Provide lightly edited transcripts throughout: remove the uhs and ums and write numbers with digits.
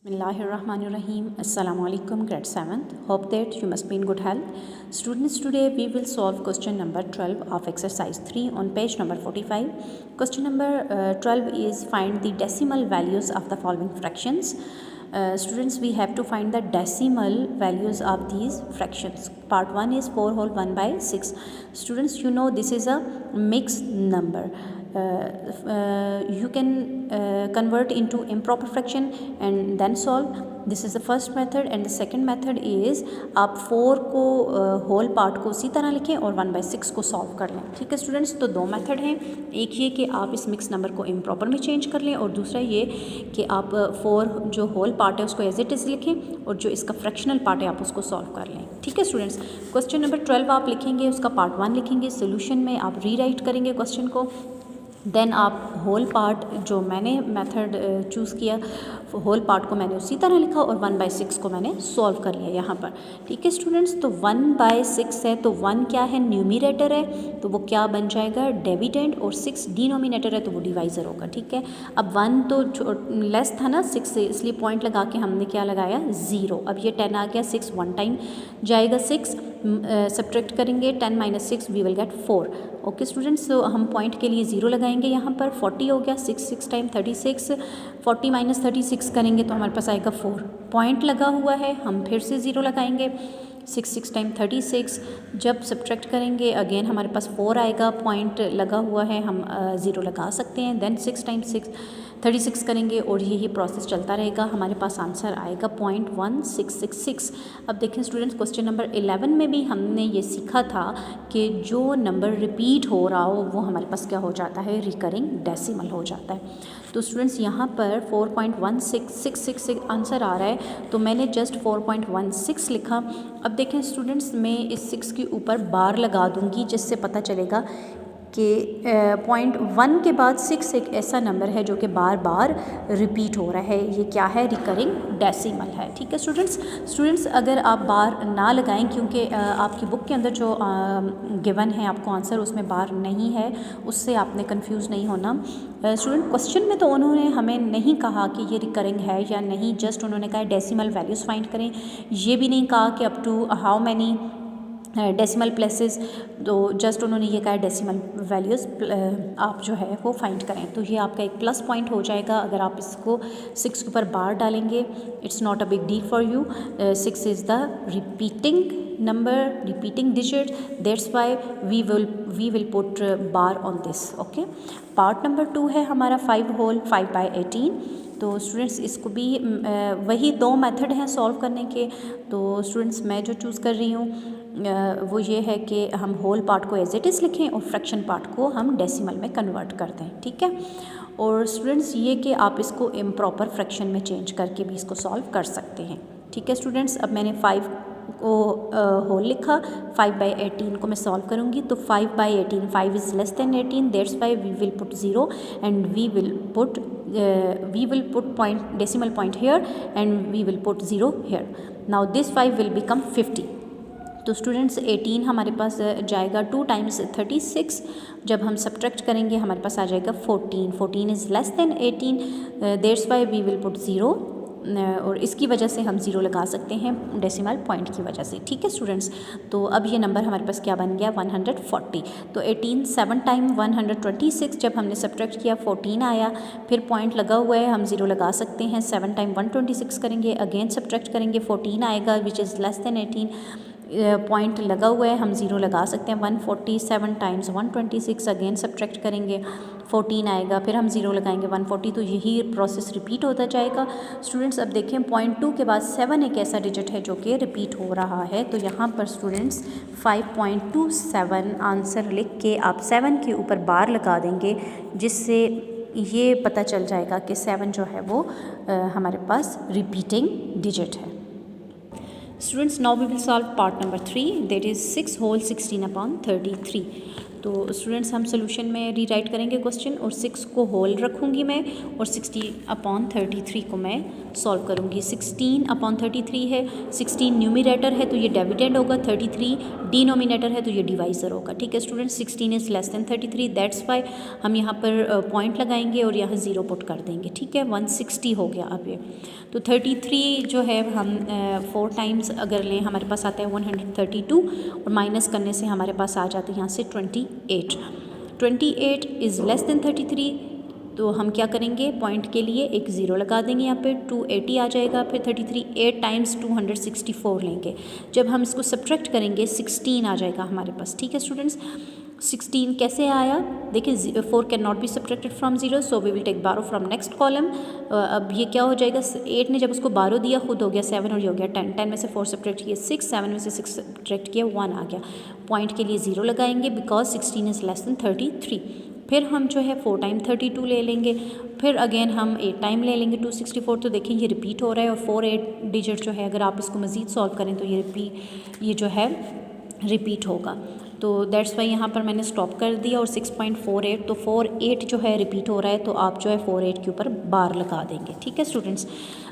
Bismillahirrahmanirrahim. Assalamu alaikum, grade 7th. Hope that you must be in good health. Students, today we will solve question number 12 of exercise 3 on page number 45. Question number 12 is find the decimal values of the following fractions. Students, we have to find the decimal values of these fractions. Part 1 is 4 whole 1 by 6. Students, you know this is a mixed number. You can convert into improper fraction and then solve. This is the first method and the second method is आप 4 को whole part को उसी तरह लिखें और 1 by 6 को solve कर लें. ठीक है स्टूडेंट्स, तो दो मेथड हैं. एक ये कि आप इस मिक्स नंबर को इम्प्रॉपर में चेंज कर लें और दूसरा ये कि आप 4 जो होल पार्ट है उसको एज इट इज़ लिखें और जो इसका फ्रैक्शनल पार्ट है आप उसको सॉल्व कर लें. ठीक है स्टूडेंट्स, क्वेश्चन नंबर 12 आप लिखेंगे, उसका पार्ट 1 लिखेंगे, सोल्यूशन में आप रीराइट करेंगे क्वेश्चन को. देन आप होल पार्ट जो मैंने मेथड चूज़ किया होल पार्ट को मैंने उसी तरह लिखा और 1 by 6 को मैंने सॉल्व कर लिया यहाँ पर. ठीक है स्टूडेंट्स, तो 1 by 6 है तो 1 क्या है, न्यूमिनेटर है तो वो क्या बन जाएगा, डिविडेंड, और 6 डिनोमिनेटर है तो वो डिवाइज़र होगा. ठीक है, अब 1 तो लेस था ना 6 से, इसलिए पॉइंट लगा के हमने क्या लगाया 0. अब ये 10 आ गया, 6 1 टाइम जाएगा, 6 सब्ट्रैक्ट करेंगे 10 - 6 we will get 4. Okay students, तो हम पॉइंट के लिए 0 लगाएंगे यहाँ पर. 40 हो गया, 6 टाइम 36, 40 - 36 करेंगे तो हमारे पास आएगा 4. पॉइंट लगा हुआ है, हम फिर से 0 लगाएंगे. 6 टाइम 36, जब सब्ट्रैक्ट करेंगे अगेन हमारे पास 4 आएगा. पॉइंट लगा हुआ है, हम 0 लगा सकते हैं. देन 6 टाइम 6 36 करेंगे और यही प्रोसेस चलता रहेगा. हमारे पास आंसर आएगा 0.1666. अब देखें स्टूडेंट्स, क्वेश्चन नंबर 11 में भी हमने ये सीखा था कि जो नंबर रिपीट हो रहा हो वो हमारे पास क्या हो जाता है, रिकरिंग डेसिमल हो जाता है. तो स्टूडेंट्स यहाँ पर 4.1666 आंसर आ रहा है तो मैंने जस्ट 4.16 लिखा. अब देखें स्टूडेंट्स, मैं इस 6 के ऊपर बार लगा दूँगी जिससे पता चलेगा कि 0.1 के बाद 6 एक ऐसा नंबर है जो कि बार बार रिपीट हो रहा है. ये क्या है, रिकरिंग डेसिमल है. ठीक है स्टूडेंट्स, अगर आप बार ना लगाएं क्योंकि आपकी बुक के अंदर जो गिवन है आपको आंसर उसमें बार नहीं है, उससे आपने कंफ्यूज नहीं होना. स्टूडेंट, क्वेश्चन में तो उन्होंने हमें नहीं कहा कि ये रिकरिंग है या नहीं, जस्ट उन्होंने कहा डेसिमल वैल्यूज़ फाइंड करें. ये भी नहीं कहा कि up to how many decimal places, तो जस्ट उन्होंने ये कहा डेसिमल वैल्यूज़ आप जो है वो फाइंड करें. तो ये आपका एक प्लस पॉइंट हो जाएगा अगर आप इसको 6 के ऊपर बार डालेंगे. It's not a big deal for you. 6 is the repeating number, repeating digit, that's why we will put bar on this. Okay, part number 2 है हमारा 5 होल 5 by 18. तो स्टूडेंट्स इसको भी वही 2 मेथड हैं सॉल्व करने के. तो स्टूडेंट्स मैं जो चूज़ कर रही हूँ वो ये है कि हम होल पार्ट को एज इट इज़ लिखें और फ्रैक्शन पार्ट को हम डेसिमल में कन्वर्ट कर दें. ठीक है, और स्टूडेंट्स ये कि आप इसको इम्प्रॉपर फ्रैक्शन में चेंज करके भी इसको सॉल्व कर सकते हैं. ठीक है स्टूडेंट्स, अब मैंने 5 को होल लिखा, 5 by 18 को मैं सॉल्व करूँगी. तो 5 by 18, 5 is less than 18, that's why we will put 0 and we will put point decimal point here and we will put 0 here. Now this 5 will become 50. तो स्टूडेंट्स 18 हमारे पास जाएगा 2 टाइम्स 36. जब हम सब्ट्रैक्ट करेंगे हमारे पास आ जाएगा 14. 14 is less than 18, that's why we will put 0 और इसकी वजह से हम 0 लगा सकते हैं डेसिमल पॉइंट की वजह से. ठीक है स्टूडेंट्स, तो अब ये नंबर हमारे पास क्या बन गया 140. तो 18 7 टाइम 126, जब हमने सब्ट्रैक्ट किया 14 आया. फिर पॉइंट लगा हुआ है, हम 0 लगा सकते हैं. 7 टाइम 126 करेंगे, अगेन सब्ट्रैक्ट करेंगे 14 आएगा which is less than 18. Point लगा हुआ है, हम 0 लगा सकते हैं. 147 टाइम्स 126, अगेन सब्ट्रैक्ट करेंगे 14 आएगा, फिर हम 0 लगाएंगे 140. तो यही प्रोसेस रिपीट होता जाएगा. स्टूडेंट्स अब देखें 0.2 के बाद 7 एक ऐसा डिजिट है जो कि रिपीट हो रहा है. तो यहाँ पर स्टूडेंट्स 5.27 आंसर लिख के आप 7 के ऊपर बार लगा देंगे जिससे ये पता चल जाएगा कि 7 जो है वो हमारे पास रिपीटिंग डिजिट है. Students, now we will solve part number 3, that is 6 whole 16 upon 33. तो स्टूडेंट्स हम सोल्यूशन में रीराइट करेंगे क्वेश्चन और 6 को होल रखूँगी मैं और 60/33 को मैं सॉल्व करूँगी। 16/33 है, 16 न्यूमरेटर है तो ये डिविडेंड होगा, 33 डिनोमिनेटर है तो ये डिवाइज़र होगा। ठीक है students, 16 is less then 33, that's why हम यहाँ पर पॉइंट लगाएंगे और यहाँ 0 पुट कर देंगे। ठीक है, 160 हो गया अब ये। तो 33 जो है हम 4 टाइम्स अगर लें हमारे पास आता है 132 और माइनस करने से हमारे पास आ जाते हैं यहाँ से 28। 28 इज़ लेस देन 33, तो हम क्या करेंगे, पॉइंट के लिए एक ज़ीरो लगा देंगे यहाँ पे, 280 आ जाएगा। फिर 33 8 टाइम्स 264 लेंगे। जब हम इसको सब्ट्रैक्ट करेंगे 16 आ जाएगा हमारे पास। ठीक है स्टूडेंट्स, 16 कैसे आया देखिए, 4 cannot be subtracted from 0, so we will take borrow from next column. अब ये क्या हो जाएगा, 8 ने जब उसको बारो दिया खुद हो गया 7 और ये हो गया 10, 10 में से 4 सब्ट्रैक्ट किए 6, 7 में से 6 सब्ट्रैक्ट किया 1 आ गया। पॉइंट के लिए 0 लगाएंगे बिकॉज 16 इज़ लेस देन 33। फिर हम जो है 4 टाइम 32 ले लेंगे, फिर अगेन हम 8 टाइम ले लेंगे 264। तो देखिए ये रिपीट हो रहा है और 4 8 डिजिट जो है अगर आप इसको मज़ीद सॉल्व करें तो ये जो है रिपीट होगा। तो दैट्स वाई यहाँ पर मैंने स्टॉप कर दिया और 6.48, तो 48 जो है रिपीट हो रहा है तो आप जो है 48 के ऊपर बार लगा देंगे। ठीक है स्टूडेंट्स,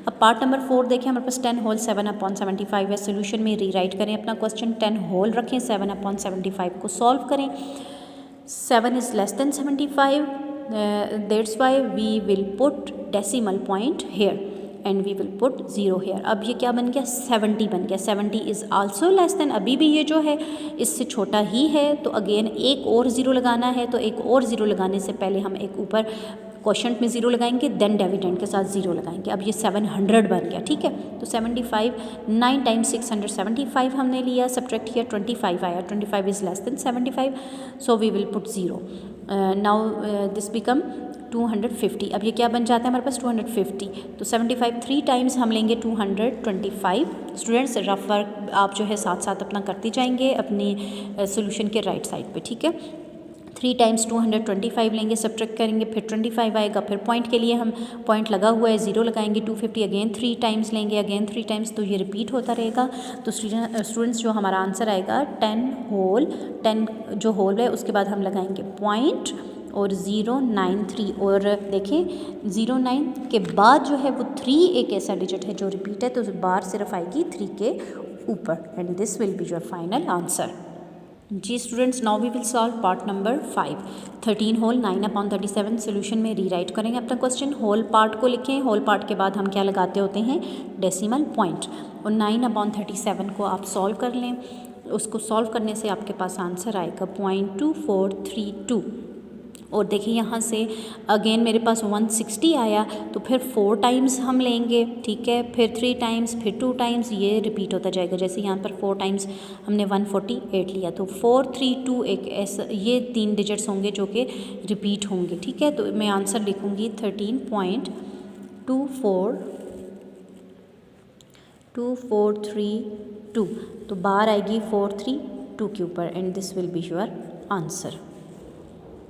अब पार्ट नंबर 4 देखें, हमारे पास 10 होल 7/75 है। सोल्यूशन में रीराइट करें अपना क्वेश्चन, 10 होल रखें, 7/75 को सॉल्व करें। 7 is less than 75, that's why we will put decimal point here and we will put 0 here. अब ये क्या बन गया, 70 बन गया। 70 इज़ आल्सो लेस देन, अभी भी ये जो है इससे छोटा ही है, तो अगेन एक और 0 लगाना है। तो एक और 0 लगाने से पहले हम एक ऊपर क्वोशंट में 0 लगाएंगे, देन डिविडेंड के साथ 0 लगाएंगे। अब ये 700 बन गया। ठीक है, तो 75 9 टाइम्स 675 हमने लिया, सब्ट्रैक्ट किया 25 आया, 25 is less than 75, so we will put 0। Now this become 250। अब ये क्या बन जाता है हमारे पास 250, तो 75 3 टाइम्स हम लेंगे 225। स्टूडेंट्स रफ वर्क आप जो है साथ साथ अपना करते जाएंगे अपने सोल्यूशन के राइट साइड पे। ठीक है, 3 टाइम्स 225 लेंगे, सब्ट्रैक्ट करेंगे, फिर 25 आएगा। फिर पॉइंट के लिए हम पॉइंट लगा हुआ है 0 लगाएंगे, 250 अगेन 3 टाइम्स लेंगे, अगेन 3 टाइम्स, तो ये रिपीट होता रहेगा। तो स्टूडेंट्स जो हमारा आंसर आएगा 10 होल, 10 जो होल है उसके बाद हम लगाएंगे पॉइंट और 093, और देखें 09 के बाद जो है वो 3 एक ऐसा डिजिट है जो रिपीट है, तो बार सिर्फ आएगी 3 के ऊपर, and this will be your final answer. जी students, now we will solve part number 5। 13 whole 9/37 solution में रीराइट करेंगे अपना क्वेश्चन। होल पार्ट को लिखें, होल पार्ट के बाद हम क्या लगाते होते हैं, डेसिमल पॉइंट, और 9/37 को आप सॉल्व कर लें। उसको सॉल्व करने से आपके पास आंसर आएगा 0.2432। और देखिए यहाँ से अगेन मेरे पास 160 आया, तो फिर 4 टाइम्स हम लेंगे। ठीक है, फिर 3 टाइम्स, फिर 2 टाइम्स, ये रिपीट होता जाएगा। जैसे यहाँ पर 4 टाइम्स हमने 148 लिया, तो 432 एक ऐसा, ये 3 डिजिट्स होंगे जो कि रिपीट होंगे। ठीक है, तो मैं आंसर लिखूँगी 13.2432, तो बार आएगी 432 के ऊपर, and this will be your answer.